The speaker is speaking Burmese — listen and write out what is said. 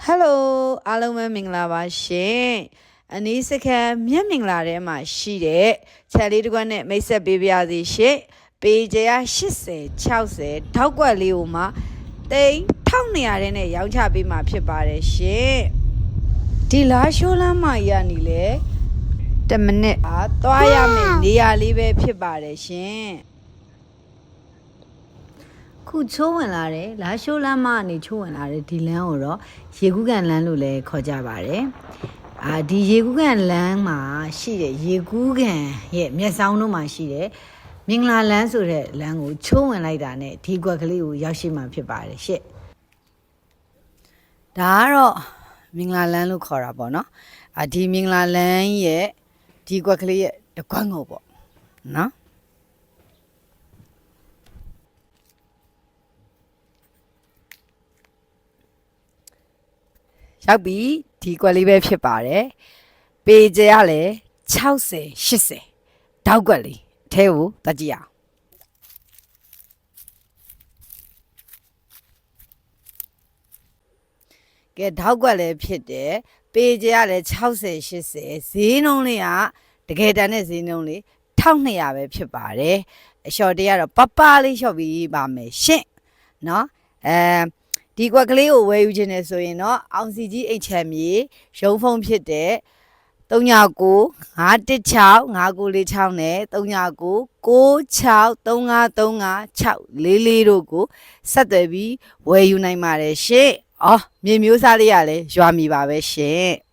Hello အားလုံးပဲမင်္ဂလာပါရှင်အနည်းစခန်းမြက်မင်္ဂလာထဲမှာရှိတဲ့ချက်လေးတစ်ခွက်နဲ့မိတ်ဆက်ပေးပါရစေရှင်ပေကြရ80 60ထောက်ကွက်လေးကိုမှတိန်1200နဲ့ရောင်းချပေးမှာဖြစ်ပါတယ်ရှင်ဒီလာရှိုးလမ်းမကြီးကနေလေ10မိနစ်သွားရမယ်နေရာလေးပဲဖြစ်ပါတယ်ရှင်ခုချိုးဝင်လာတယ်လာရှိုးလမ်းမကနေချိုးဝင်လာတယ်ဒီလမ်းကိုတော့ရေကူးကန်လမ်းလို့လည်းခေါ်ကြပါတယ်ဒီရေကူးကန်လမ်းမှာရှိတဲ့ရေကူးကန်ရဲ့မျက်စောင်းတို့မှာရှိတဲ့မင်္ဂလာလမ်းဆိုတဲ့လမ်းကိုချိုးဝင်လိုက်တာနဲ့ဒီကွက်ကလေးကိုရောက်ရှိမှာဖြစ်ပါတယ်ရှင့်ဒါကတော့မင်္ဂလာလမ်းလို့ခေါ်တာပေါ့နော်ဒီမင်္ဂလာလမ်းရဲ့ဒီကွက်ကလေးရဲ့တကွက်ငုံပေါ့နော်ရောက်ပြီဒီကွက်လေးပဲဖြစ်ပါတယ်ပေကြရလဲ60 80တောက်ကွက်လေးအထဲကိုတက်ကြည့်အောင်ကဲတောက်ကွက်လည်းဖြစ်တယ်ပေကြရလဲ60 80ဈေးနှုန်းလေးကတကယ်တန်တဲ့ဈေးနှုန်းလေး1200ပဲဖြစ်ပါတယ်အလျှော်တေးကတော့ပပလေးလျှော်ပြီးပါမယ်ရှင့်နော်ဒီကွက်ကလေးကိုဝယ်ယူခြင်းနဲ့ဆိုရင်တော့အောင်စီကြီးအိတ်ချမ်းမြေရုံဖုံဖြစ်တဲ့39 516 5946နဲ့39 96 3535 644တို့ကိုဆက်သွယ်ပြီးဝယ်ယူနိုင်ပါတယ်ရှင်။အော်မြေမျိုးစားလေးရလဲရွာမီပါပဲရှင်။